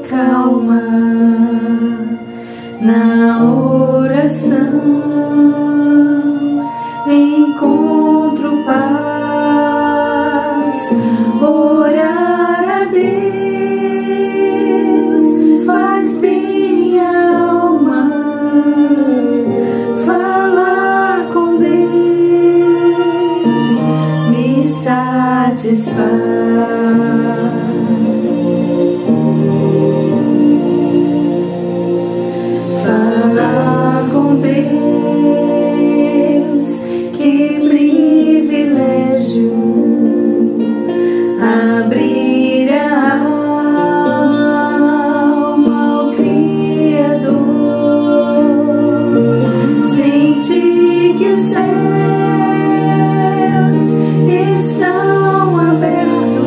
calma na oração, encontro paz. Orar a Deus faz bem a alma, falar com Deus me satisfaz. Falar com Deus, que privilégio, abrir a alma ao Criador, sentir que os céus estão abertos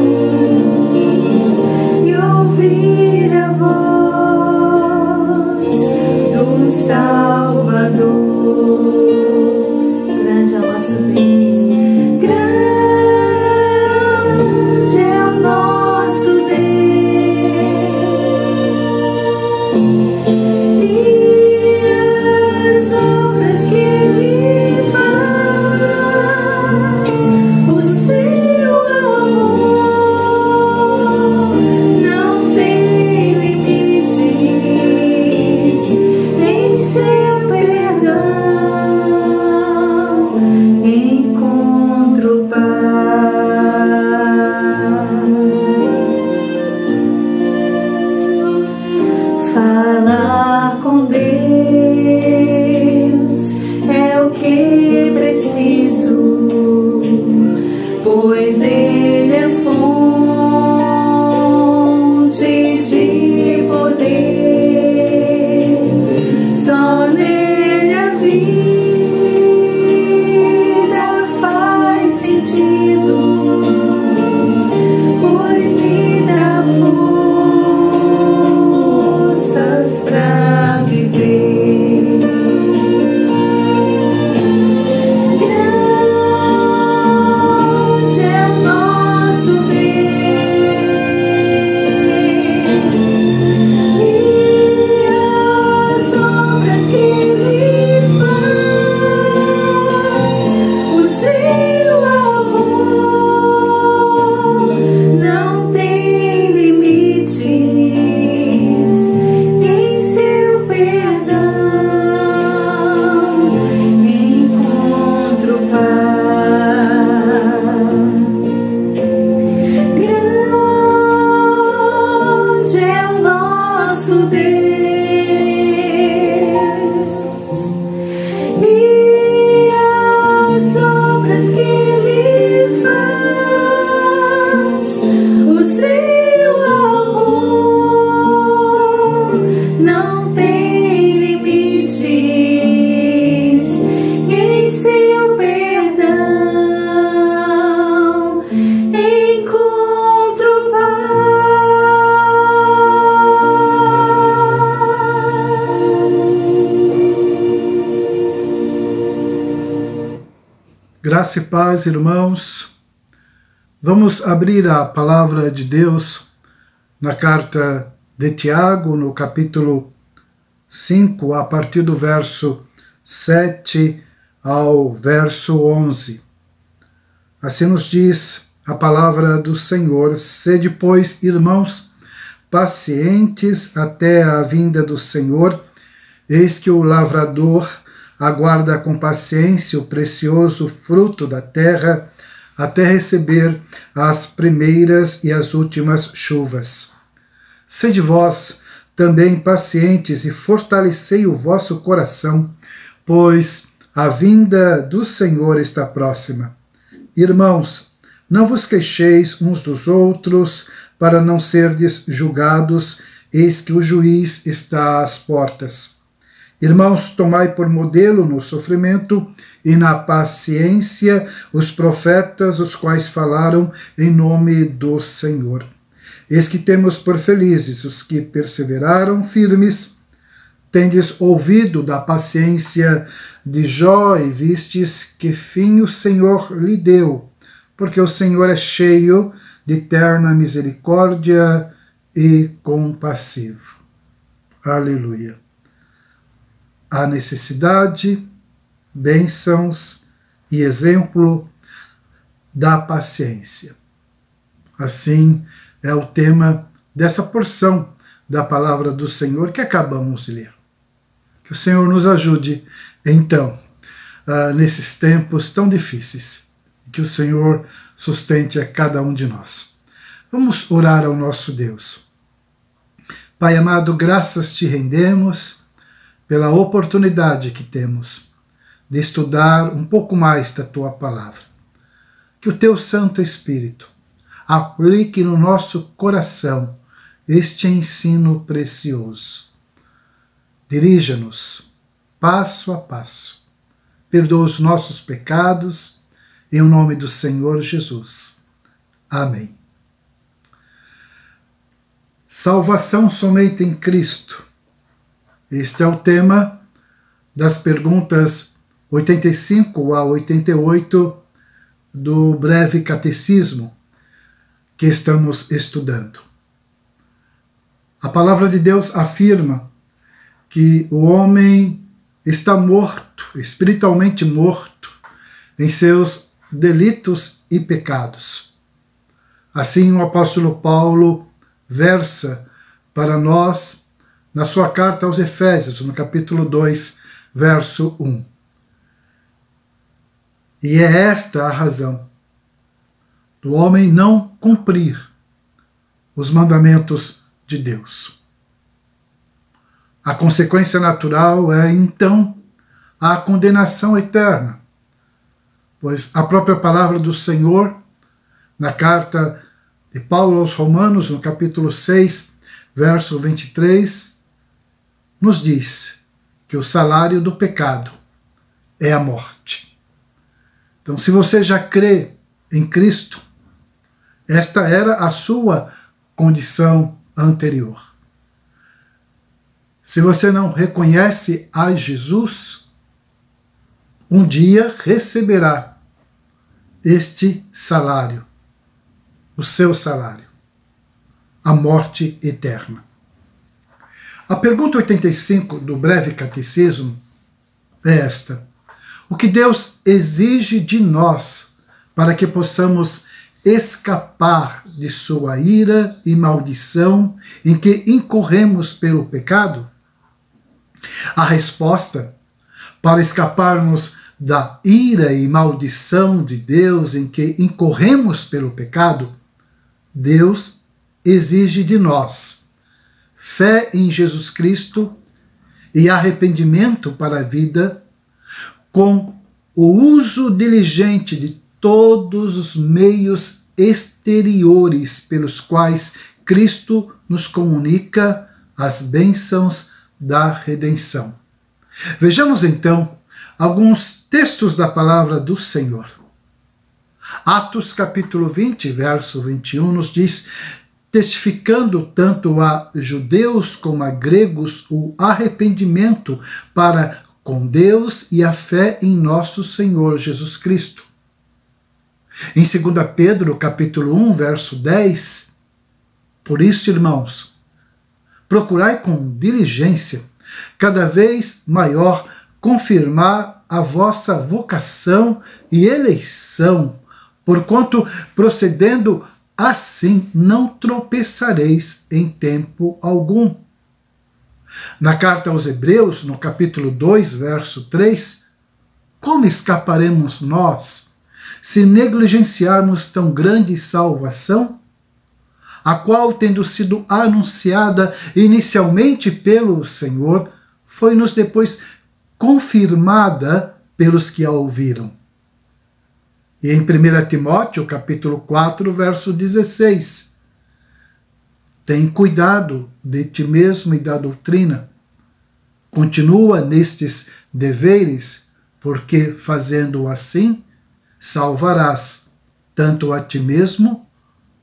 e ouvir a voz do Salvador. Grande é o nosso Deus, grande é o nosso Deus, e as obras que Ele faz, o seu amor não tem limites, em seu perdão encontro paz. Falar com Deus é o que preciso, pois Ele é fonte de poder. Só nele a vida faz sentido, pois me dá forças pra viver. Grande é o nosso Deus, e as obras que Ele faz, o seu amor não tem limites, em seu perdão encontro paz. Grande é o nosso Deus, e as obras que Ele faz, o seu amor não tem limites, em seu perdão encontro paz. Graça e paz, irmãos. Vamos abrir a palavra de Deus na carta de Tiago, no capítulo 5, a partir do verso 7 ao verso 11. Assim nos diz a palavra do Senhor: sede, pois, irmãos, pacientes até a vinda do Senhor. Eis que o lavrador aguarda com paciência o precioso fruto da terra, até receber as primeiras e as últimas chuvas. Sede vós também pacientes e fortalecei o vosso coração, pois a vinda do Senhor está próxima. Irmãos, não vos queixeis uns dos outros, para não serdes julgados, eis que o juiz está às portas. Irmãos, tomai por modelo no sofrimento e na paciência os profetas, os quais falaram em nome do Senhor. Eis que temos por felizes os que perseveraram firmes. Tendes ouvido da paciência de Jó e vistes que fim o Senhor lhe deu, porque o Senhor é cheio de terna misericórdia e compassivo. Aleluia. A necessidade, bênçãos e exemplo da paciência. Assim é o tema dessa porção da palavra do Senhor que acabamos de ler. Que o Senhor nos ajude, então, nesses tempos tão difíceis. Que o Senhor sustente a cada um de nós. Vamos orar ao nosso Deus. Pai amado, graças te rendemos pela oportunidade que temos de estudar um pouco mais da tua palavra. Que o teu Santo Espírito aplique no nosso coração este ensino precioso. Dirija-nos passo a passo. Perdoa os nossos pecados, em nome do Senhor Jesus. Amém. Salvação somente em Cristo. Este é o tema das perguntas 85 a 88 do breve catecismo que estamos estudando. A palavra de Deus afirma que o homem está morto, espiritualmente morto, em seus delitos e pecados. Assim o apóstolo Paulo versa para nós na sua carta aos Efésios, no capítulo 2, verso 1. E é esta a razão do homem não cumprir os mandamentos de Deus. A consequência natural é, então, a condenação eterna, pois a própria palavra do Senhor, na carta de Paulo aos Romanos, no capítulo 6, verso 23, nos diz que o salário do pecado é a morte. Então, se você já crê em Cristo, esta era a sua condição anterior. Se você não reconhece a Jesus, um dia receberá este salário, o seu salário, a morte eterna. A pergunta 85 do breve catecismo é esta: o que Deus exige de nós para que possamos escapar de sua ira e maldição em que incorremos pelo pecado? A resposta para escaparmos da ira e maldição de Deus em que incorremos pelo pecado, Deus exige de nós fé em Jesus Cristo e arrependimento para a vida, com o uso diligente de todos os meios exteriores pelos quais Cristo nos comunica as bênçãos da redenção. Vejamos então alguns textos da palavra do Senhor. Atos capítulo 20, verso 21 nos diz: testificando tanto a judeus como a gregos o arrependimento para com Deus e a fé em nosso Senhor Jesus Cristo. Em 2 Pedro capítulo 1, verso 10, por isso, irmãos, procurai com diligência cada vez maior confirmar a vossa vocação e eleição, porquanto procedendo assim não tropeçareis em tempo algum. Na carta aos Hebreus, no capítulo 2, verso 3, como escaparemos nós se negligenciarmos tão grande salvação, a qual, tendo sido anunciada inicialmente pelo Senhor, foi-nos depois confirmada pelos que a ouviram. E em 1 Timóteo, capítulo 4, verso 16, tem cuidado de ti mesmo e da doutrina. Continua nestes deveres, porque, fazendo assim, salvarás tanto a ti mesmo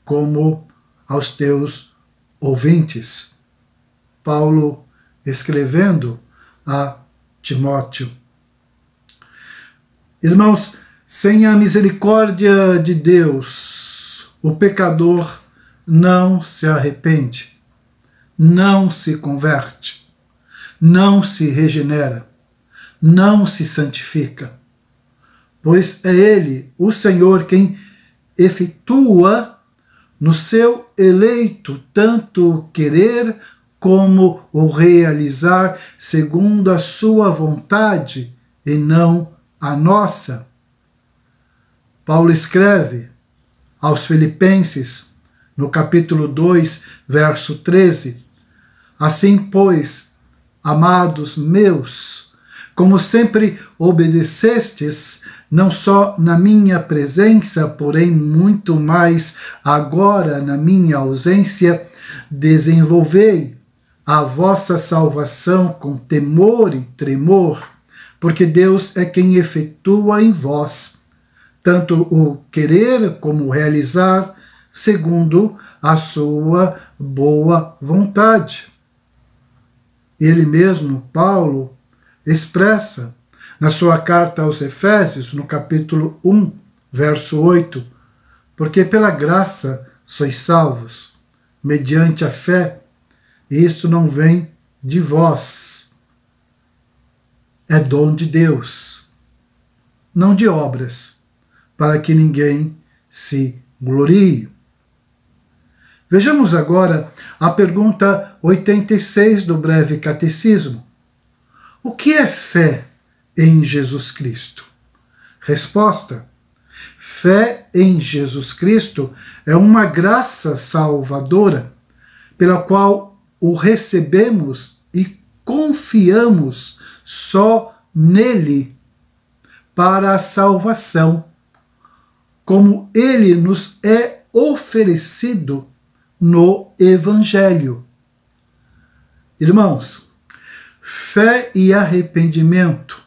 como aos teus ouvintes. Paulo escrevendo a Timóteo. Irmãos, sem a misericórdia de Deus, o pecador não se arrepende. não se converte, não se regenera, não se santifica, pois é Ele, o Senhor, quem efetua no seu eleito tanto o querer como o realizar segundo a sua vontade e não a nossa. Paulo escreve aos Filipenses, no capítulo 2, verso 13, assim, pois, amados meus, como sempre obedecestes, não só na minha presença, porém muito mais agora na minha ausência, desenvolvei a vossa salvação com temor e tremor, porque Deus é quem efetua em vós tanto o querer como o realizar, segundo a sua boa vontade. Ele mesmo, Paulo, expressa na sua carta aos Efésios, no capítulo 1, verso 8, porque pela graça sois salvos, mediante a fé, e isto não vem de vós, é dom de Deus, não de obras, para que ninguém se glorie. Vejamos agora a pergunta 86 do breve catecismo. O que é fé em Jesus Cristo? Resposta: fé em Jesus Cristo é uma graça salvadora, pela qual o recebemos e confiamos só nele para a salvação, como ele nos é oferecido no Evangelho. Irmãos, fé e arrependimento,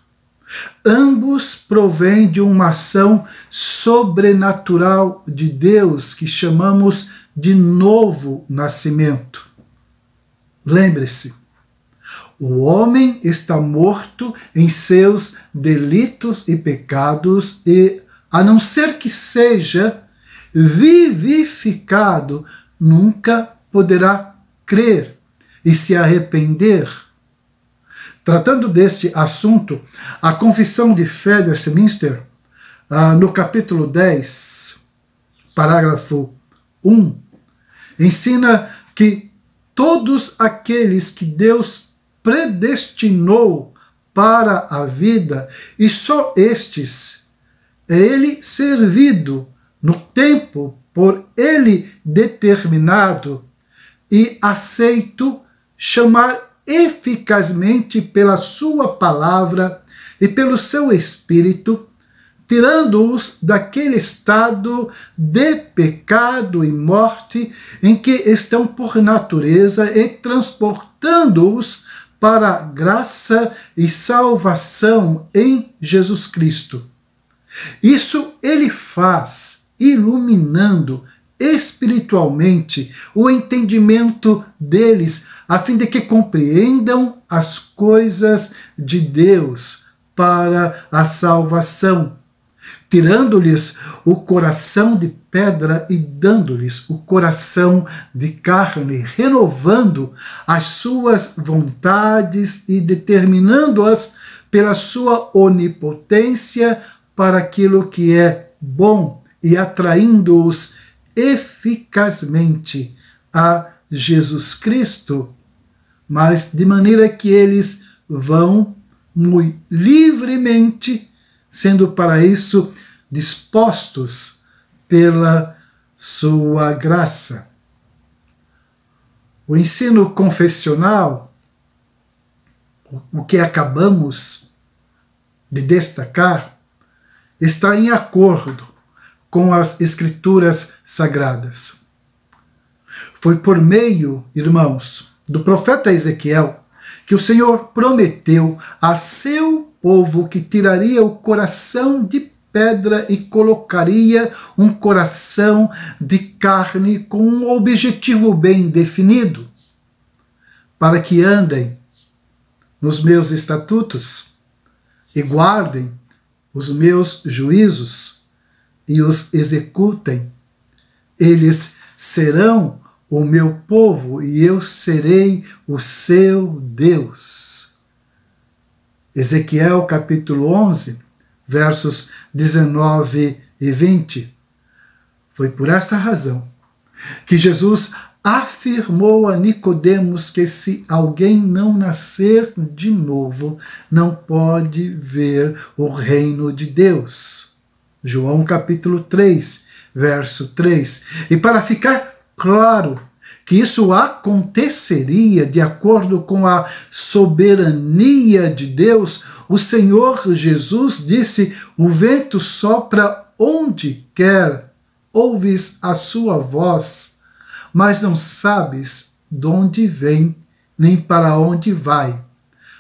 ambos provêm de uma ação sobrenatural de Deus que chamamos de novo nascimento. Lembre-se, o homem está morto em seus delitos e pecados e, a não ser que seja vivificado, nunca poderá crer e se arrepender. Tratando deste assunto, a Confissão de Fé de Westminster, no capítulo 10, parágrafo 1, ensina que todos aqueles que Deus predestinou para a vida, e só estes, é ele servido no tempo por ele determinado e aceito chamar eficazmente pela sua palavra e pelo seu espírito, tirando-os daquele estado de pecado e morte em que estão por natureza e transportando-os para a graça e salvação em Jesus Cristo. Isso ele faz iluminando espiritualmente o entendimento deles, a fim de que compreendam as coisas de Deus para a salvação, tirando-lhes o coração de pedra e dando-lhes o coração de carne, renovando as suas vontades e determinando-as pela sua onipotência para aquilo que é bom e atraindo-os eficazmente a Jesus Cristo, mas de maneira que eles vão muito livremente, sendo para isso dispostos pela sua graça. O ensino confessional, o que acabamos de destacar, está em acordo com as Escrituras Sagradas. Foi por meio, irmãos, do profeta Ezequiel que o Senhor prometeu a seu povo que tiraria o coração de pedra e colocaria um coração de carne com um objetivo bem definido, para que andem nos meus estatutos e guardem os meus juízos e os executem. Eles serão o meu povo e eu serei o seu Deus. Ezequiel capítulo 11, versos 19 e 20. Foi por esta razão que Jesus afirmou a Nicodemos que se alguém não nascer de novo, não pode ver o reino de Deus. João capítulo 3, verso 3. E para ficar claro que isso aconteceria de acordo com a soberania de Deus, o Senhor Jesus disse: o vento sopra onde quer, ouves a sua voz, mas não sabes de onde vem, nem para onde vai.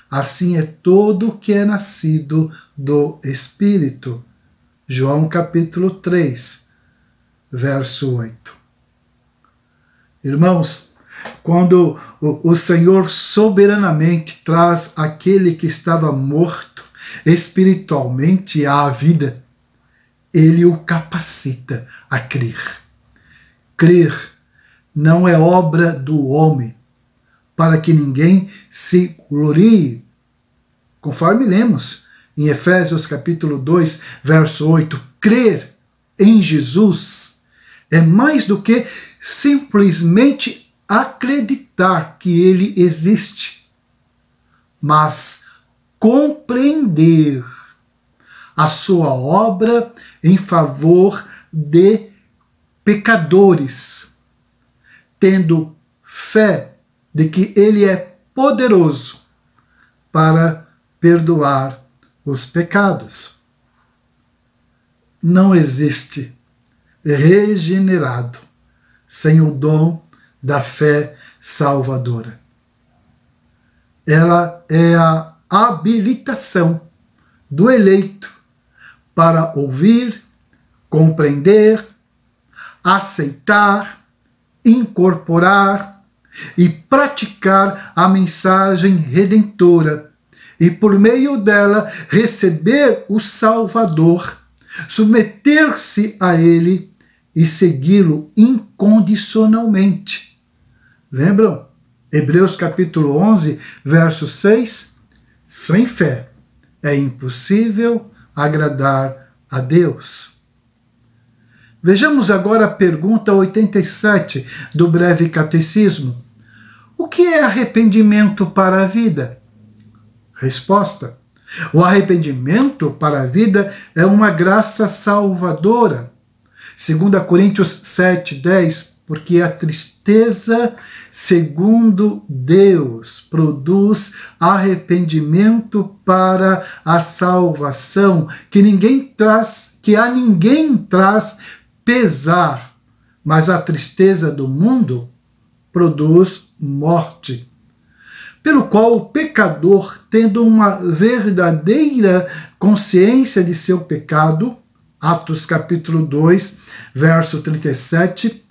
Assim é todo o que é nascido do Espírito. João capítulo 3, verso 8. Irmãos, quando o Senhor soberanamente traz aquele que estava morto espiritualmente à vida, Ele o capacita a crer. Crer não é obra do homem, para que ninguém se glorie. Conforme lemos em Efésios capítulo 2, verso 8, crer em Jesus é mais do que simplesmente acreditar que ele existe, mas compreender a sua obra em favor de pecadores, tendo fé de que ele é poderoso para perdoar os pecados. Não existe regenerado sem o dom da fé salvadora. Ela é a habilitação do eleito para ouvir, compreender, aceitar, incorporar e praticar a mensagem redentora e, por meio dela, receber o Salvador, submeter-se a Ele e segui-lo incondicionalmente. Lembram? Hebreus capítulo 11, verso 6. Sem fé é impossível agradar a Deus. Vejamos agora a pergunta 87 do breve catecismo. O que é arrependimento para a vida? Resposta: o arrependimento para a vida é uma graça salvadora. 2 Coríntios 7:10, porque a tristeza, segundo Deus, produz arrependimento para a salvação, que a ninguém traz pesar, mas a tristeza do mundo produz morte. Pelo qual o pecador, tendo uma verdadeira consciência de seu pecado, Atos capítulo 2, verso 37,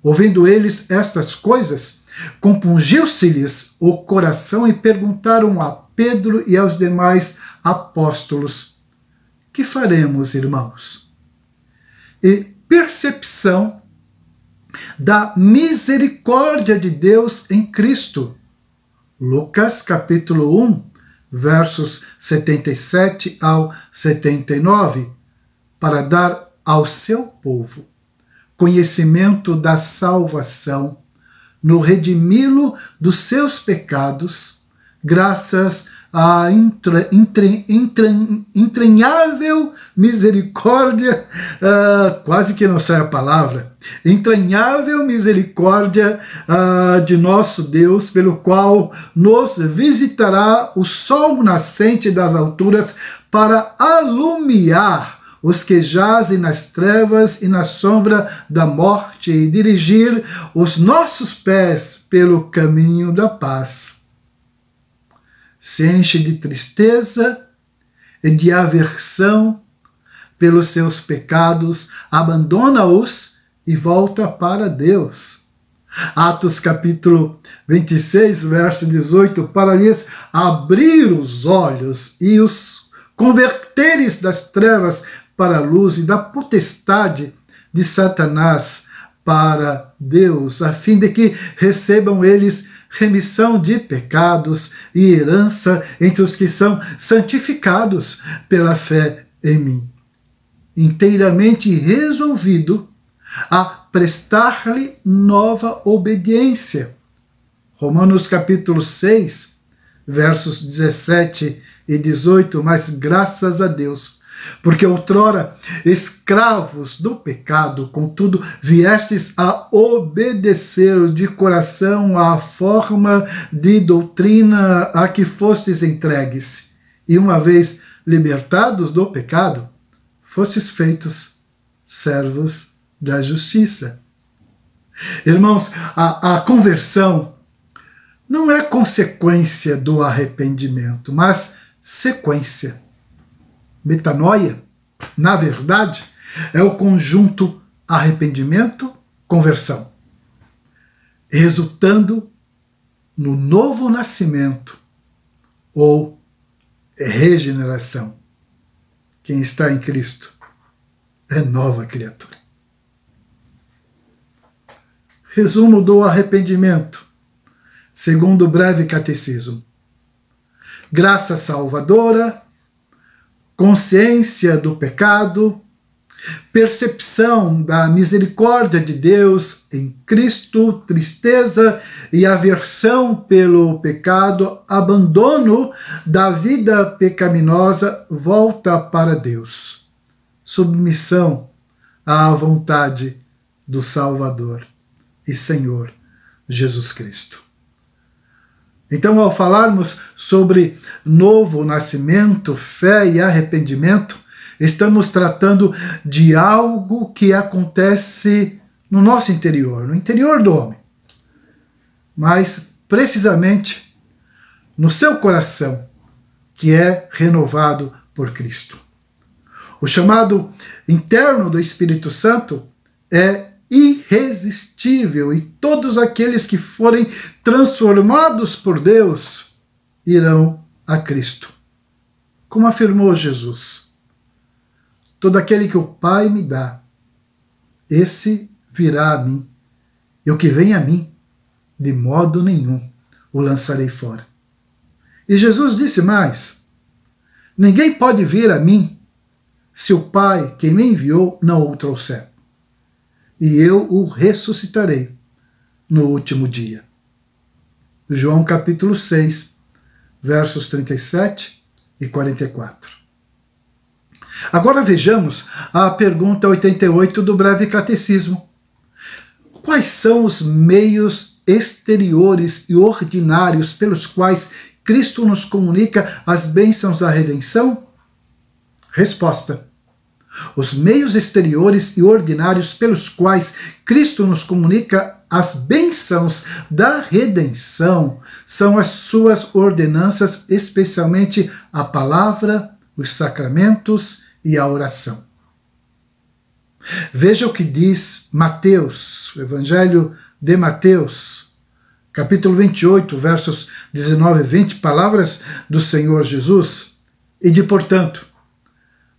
ouvindo eles estas coisas, compungiu-se-lhes o coração e perguntaram a Pedro e aos demais apóstolos: que faremos, irmãos? E percepção da misericórdia de Deus em Cristo. Lucas capítulo 1, versos 77 ao 79, para dar ao seu povo conhecimento da salvação, no redimi-lo dos seus pecados, graças à entranhável misericórdia, quase que não sai a palavra, entranhável misericórdia de nosso Deus, pelo qual nos visitará o sol nascente das alturas para alumiar os que jazem nas trevas e na sombra da morte e dirigir os nossos pés pelo caminho da paz. Se enche de tristeza e de aversão pelos seus pecados, abandona-os e volta para Deus. Atos capítulo 26, verso 18, para lhes abrir os olhos e os converteres das trevas para a luz e da potestade de Satanás, para Deus, a fim de que recebam eles remissão de pecados e herança entre os que são santificados pela fé em mim. Inteiramente resolvido a prestar-lhe nova obediência. Romanos capítulo 6, versos 17 e 18, mas graças a Deus, porque outrora, escravos do pecado, contudo, viestes a obedecer de coração à forma de doutrina a que fostes entregues, e uma vez libertados do pecado, fostes feitos servos da justiça. Irmãos, a conversão não é consequência do arrependimento, mas sequência. Metanoia, na verdade, é o conjunto arrependimento-conversão, resultando no novo nascimento ou regeneração. Quem está em Cristo é nova criatura. Resumo do arrependimento, segundo o breve catecismo. Graça salvadora, consciência do pecado, percepção da misericórdia de Deus em Cristo, tristeza e aversão pelo pecado, abandono da vida pecaminosa, volta para Deus, submissão à vontade do Salvador e Senhor Jesus Cristo. Então, ao falarmos sobre novo nascimento, fé e arrependimento, estamos tratando de algo que acontece no nosso interior, no interior do homem, mas precisamente no seu coração, que é renovado por Cristo. O chamado interno do Espírito Santo é irresistível, e todos aqueles que forem transformados por Deus irão a Cristo. Como afirmou Jesus: todo aquele que o Pai me dá, esse virá a mim, e o que vem a mim, de modo nenhum o lançarei fora. E Jesus disse mais: ninguém pode vir a mim se o Pai, quem me enviou, não o trouxer. E eu o ressuscitarei no último dia. João capítulo 6, versos 37 e 44. Agora vejamos a pergunta 88 do breve catecismo. Quais são os meios exteriores e ordinários pelos quais Cristo nos comunica as bênçãos da redenção? Resposta: os meios exteriores e ordinários pelos quais Cristo nos comunica as bênçãos da redenção são as suas ordenanças, especialmente a palavra, os sacramentos e a oração. Veja o que diz Mateus, o Evangelho de Mateus, capítulo 28, versos 19 e 20, palavras do Senhor Jesus: e de portanto,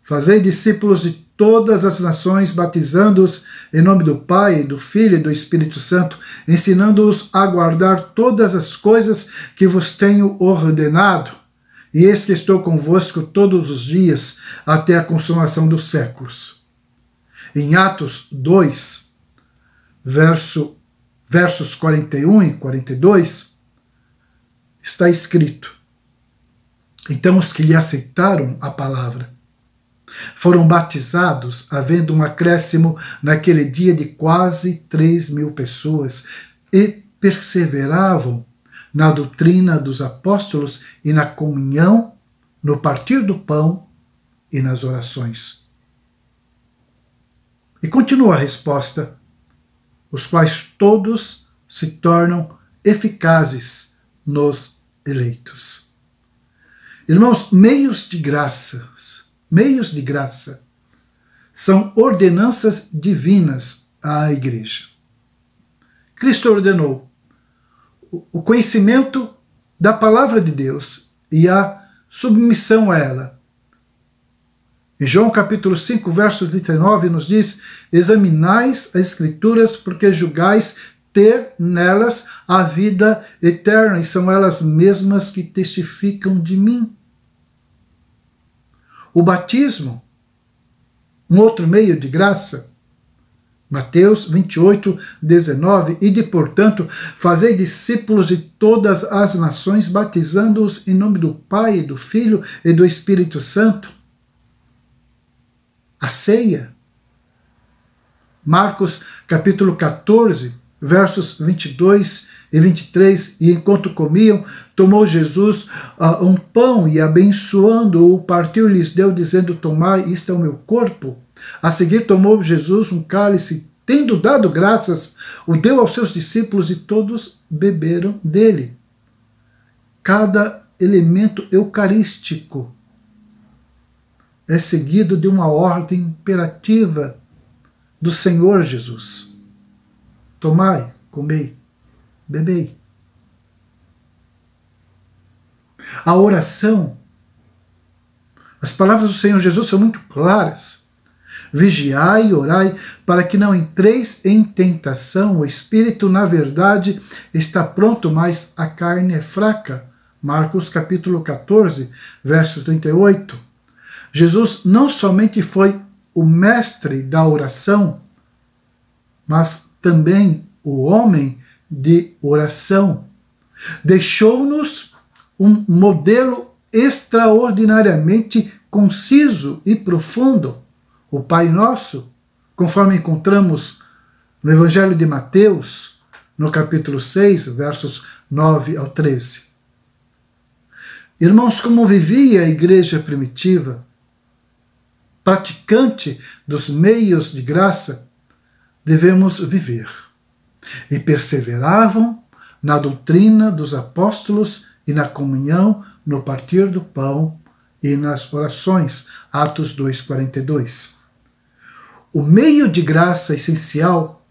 fazei discípulos de todas as nações, batizando-os em nome do Pai, do Filho e do Espírito Santo, ensinando-os a guardar todas as coisas que vos tenho ordenado. E eis que estou convosco todos os dias, até a consumação dos séculos. Em Atos 2, versos 41 e 42, está escrito: então os que lhe aceitaram a palavra foram batizados, havendo um acréscimo naquele dia de quase 3.000 pessoas, e perseveravam na doutrina dos apóstolos e na comunhão, no partir do pão e nas orações. E continua a resposta: os quais todos se tornam eficazes nos eleitos. Irmãos, meios de graça são ordenanças divinas à igreja. Cristo ordenou o conhecimento da palavra de Deus e a submissão a ela. Em João capítulo 5, verso 39, nos diz: examinais as Escrituras, porque julgais ter nelas a vida eterna, e são elas mesmas que testificam de mim. O batismo, um outro meio de graça, Mateus 28, 19, e portanto, fazei discípulos de todas as nações, batizando-os em nome do Pai, do Filho e do Espírito Santo. A ceia, Marcos capítulo 14, versos 22 e 23, e enquanto comiam, tomou Jesus um pão e abençoando-o, partiu e lhes deu, dizendo: tomai, isto é o meu corpo. A seguir tomou Jesus um cálice, tendo dado graças, o deu aos seus discípulos e todos beberam dele. Cada elemento eucarístico é seguido de uma ordem imperativa do Senhor Jesus. Tomai, comei, bebei. A oração, as palavras do Senhor Jesus são muito claras. Vigiai e orai para que não entreis em tentação. O espírito, na verdade, está pronto, mas a carne é fraca. Marcos capítulo 14, verso 38. Jesus não somente foi o mestre da oração, mas também o homem de oração. Deixou-nos um modelo extraordinariamente conciso e profundo. O Pai Nosso, conforme encontramos no Evangelho de Mateus, no capítulo 6, versos 9 ao 13. Irmãos, como vivia a igreja primitiva, praticante dos meios de graça, devemos viver. E perseveravam na doutrina dos apóstolos e na comunhão, no partir do pão e nas orações. Atos 2,42. O meio de graça essencial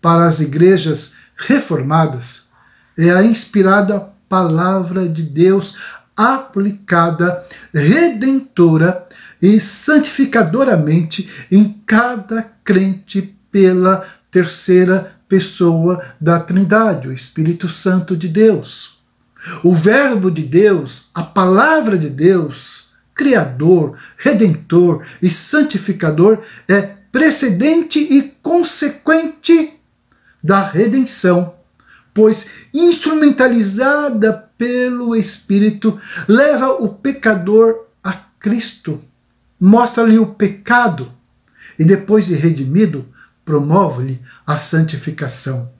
para as igrejas reformadas é a inspirada palavra de Deus, aplicada, redentora e santificadoramente em cada crente pela terceira pessoa da Trindade, o Espírito Santo de Deus. O Verbo de Deus, a palavra de Deus, Criador, Redentor e Santificador, é precedente e consequente da redenção, pois instrumentalizada pelo Espírito, leva o pecador a Cristo, mostra-lhe o pecado e depois de redimido, promove-lhe a santificação.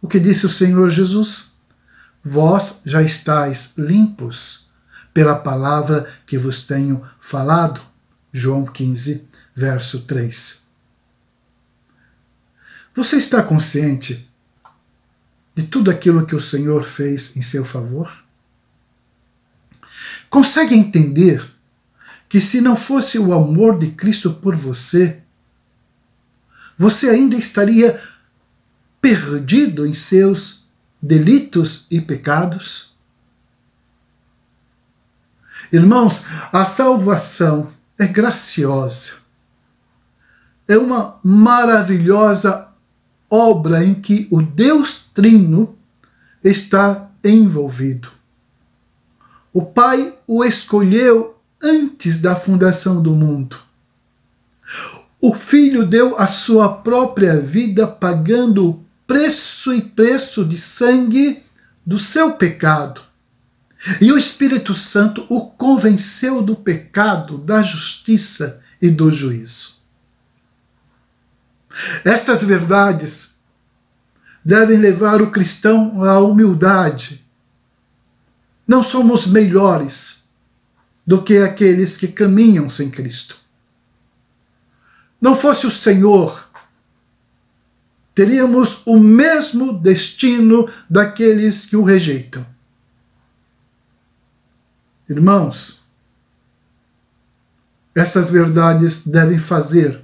O que disse o Senhor Jesus? Vós já estáis limpos pela palavra que vos tenho falado. João 15, verso 3. Você está consciente de tudo aquilo que o Senhor fez em seu favor? Consegue entender que se não fosse o amor de Cristo por você, você ainda estaria perdido em seus delitos e pecados? Irmãos, a salvação é graciosa. É uma maravilhosa obra em que o Deus Trino está envolvido. O Pai o escolheu antes da fundação do mundo. O Filho deu a sua própria vida, pagando o preço de sangue do seu pecado. E o Espírito Santo o convenceu do pecado, da justiça e do juízo. Estas verdades devem levar o cristão à humildade. Não somos melhores do que aqueles que caminham sem Cristo. Não fosse o Senhor, teríamos o mesmo destino daqueles que o rejeitam. Irmãos, essas verdades devem fazer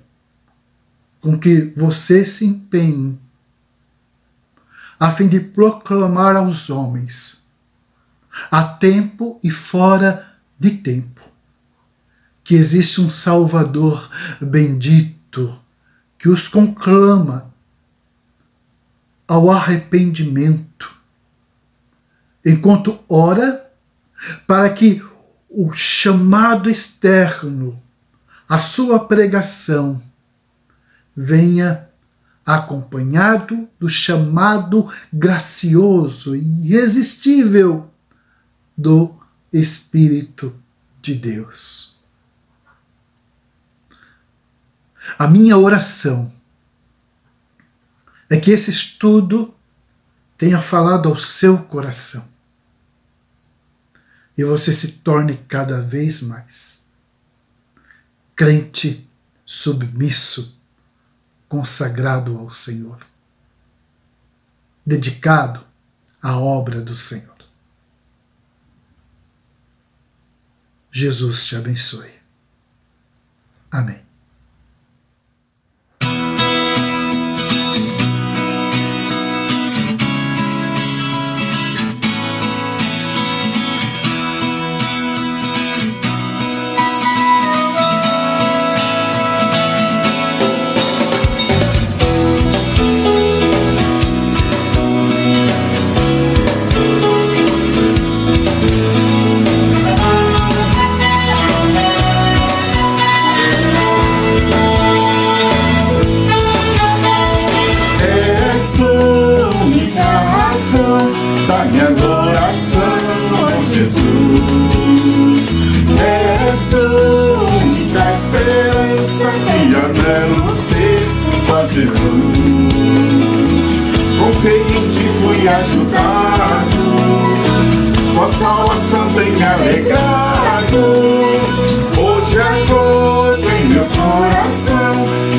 com que você se empenhe a fim de proclamar aos homens, a tempo e fora de tempo, que existe um Salvador bendito que os conclama ao arrependimento, enquanto ora para que o chamado externo, a sua pregação, venha acompanhado do chamado gracioso e irresistível do Espírito de Deus. A minha oração é que esse estudo tenha falado ao seu coração e você se torne cada vez mais crente submisso, consagrado ao Senhor, dedicado à obra do Senhor. Jesus te abençoe. Amém. Da minha adoração, ó Jesus, és a única esperança que anelo ter, ó Jesus. Confiei em ti, fui ajudado, tua salvação tem me alegrado. Hoje a gozo em meu coração,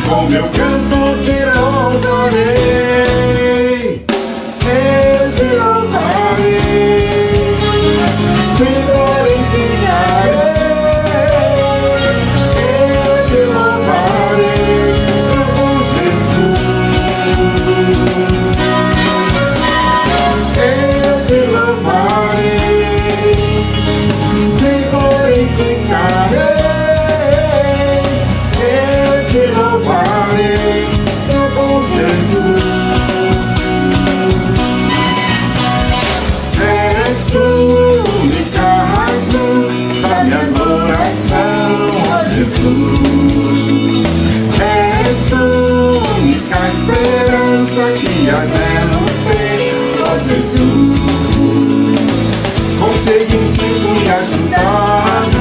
com meu canto te louvarei. Que anelo ter, ó Jesus. Confiei em ti, fui ajudado,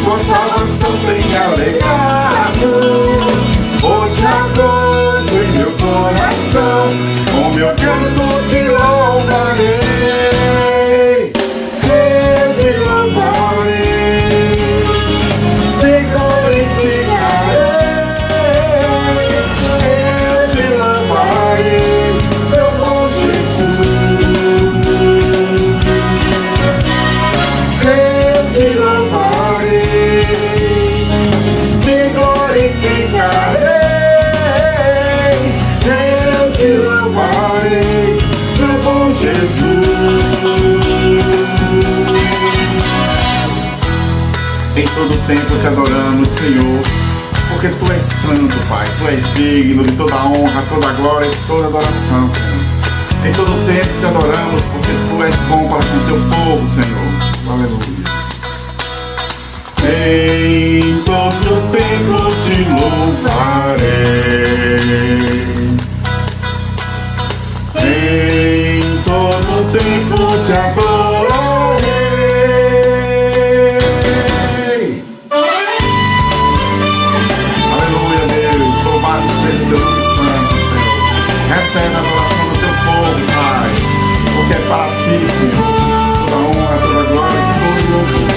tua salvação tem me alegrado. Hoje há gozo em meu coração, com meu canto te louvarei. Eu te louvarei, te glorificarei. Em todo tempo te adoramos, Senhor, porque Tu és santo, Pai. Tu és digno de toda honra, toda glória e toda adoração, Senhor. Em todo tempo te adoramos, porque Tu és bom para com Teu povo, Senhor. Aleluia. Em todo tempo te louvarei. Em todo tempo te adorarei. Aleluia, Deus. Louvado seja Teu nome santo, Senhor. Recebe a adoração do Teu povo, Pai, porque é para Ti, Senhor, toda honra, toda glória e todo louvor.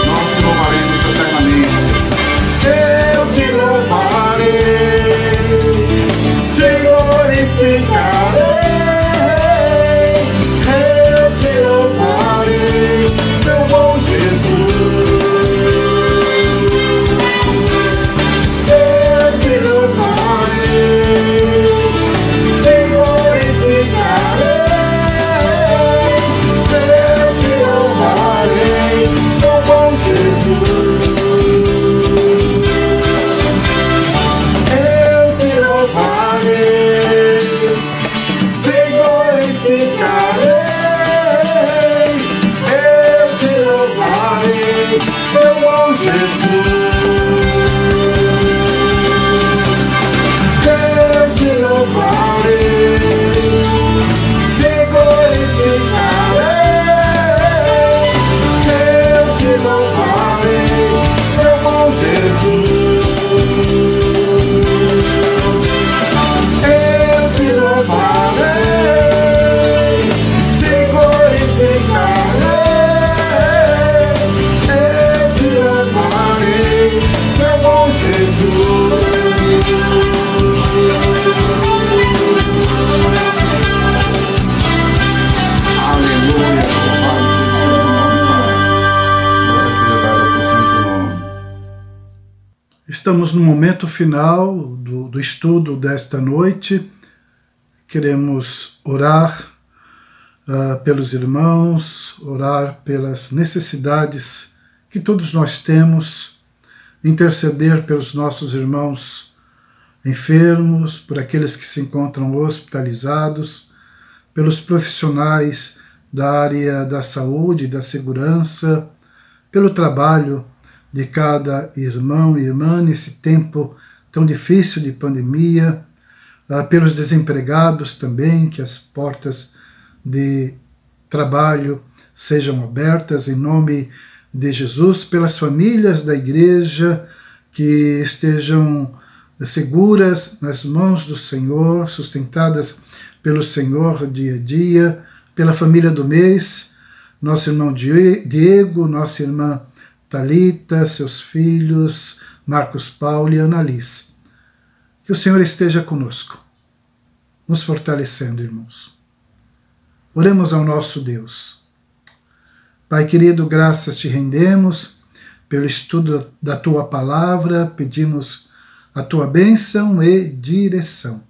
Nós te louvaremos eternamente. Eu te louvarei, te glorificarei. Eu te louvarei, meu bom Jesus. Eu te louvarei, te glorificarei. Estamos no momento final do estudo desta noite. Queremos orar pelos irmãos, orar pelas necessidades que todos nós temos, interceder pelos nossos irmãos enfermos, por aqueles que se encontram hospitalizados, pelos profissionais da área da saúde e da segurança, pelo trabalho de cada irmão e irmã nesse tempo tão difícil de pandemia, pelos desempregados também, que as portas de trabalho sejam abertas em nome de Jesus, pelas famílias da igreja que estejam seguras nas mãos do Senhor, sustentadas pelo Senhor dia a dia, pela família do mês, nosso irmão Diego, nossa irmã Thalita, seus filhos, Marcos Paulo e Annalise. Que o Senhor esteja conosco, nos fortalecendo, irmãos. Oremos ao nosso Deus. Pai querido, graças te rendemos pelo estudo da Tua Palavra, pedimos a Tua bênção e direção.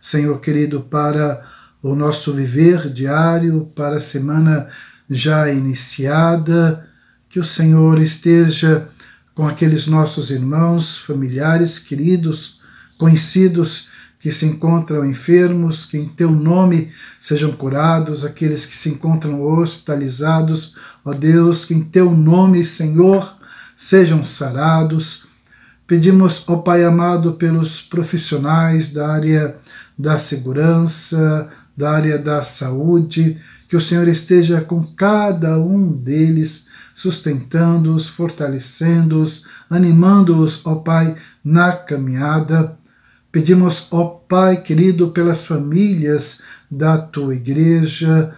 Senhor querido, para o nosso viver diário, para a semana já iniciada, que o Senhor esteja com aqueles nossos irmãos, familiares, queridos, conhecidos que se encontram enfermos, que em Teu nome sejam curados, aqueles que se encontram hospitalizados, ó Deus, que em Teu nome, Senhor, sejam sarados. Pedimos, ó Pai amado, pelos profissionais da área da segurança, da área da saúde, que o Senhor esteja com cada um deles, sustentando-os, fortalecendo-os, animando-os, ó Pai, na caminhada. Pedimos, ó Pai querido, pelas famílias da Tua igreja.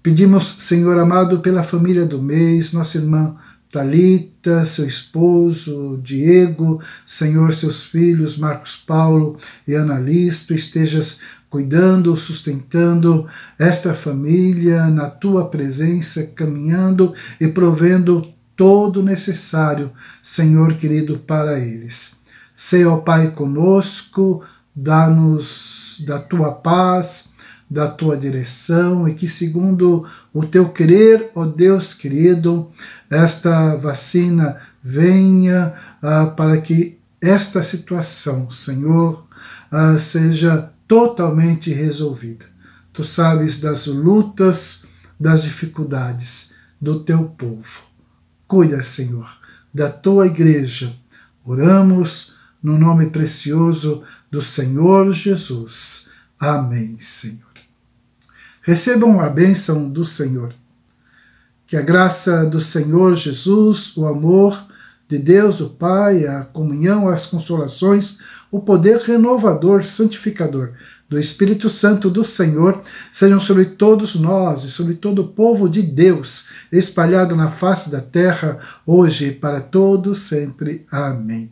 Pedimos, Senhor amado, pela família do mês, nossa irmã Thalita, seu esposo, Diego, Senhor, seus filhos, Marcos Paulo e Annalise, Tu estejas cuidando, sustentando esta família na Tua presença, caminhando e provendo todo o necessário, Senhor querido, para eles. Sei, ó Pai, conosco, dá-nos da Tua paz, da Tua direção, e que segundo o Teu querer, ó Deus querido, esta vacina venha para que esta situação, Senhor, seja totalmente resolvida. Tu sabes das lutas, das dificuldades do Teu povo. Cuida, Senhor, da Tua igreja. Oramos no nome precioso do Senhor Jesus. Amém, Senhor. Recebam a bênção do Senhor. Que a graça do Senhor Jesus, o amor de Deus, o Pai, a comunhão, as consolações, o poder renovador, santificador do Espírito Santo do Senhor sejam sobre todos nós e sobre todo o povo de Deus, espalhado na face da terra, hoje e para todos sempre. Amém.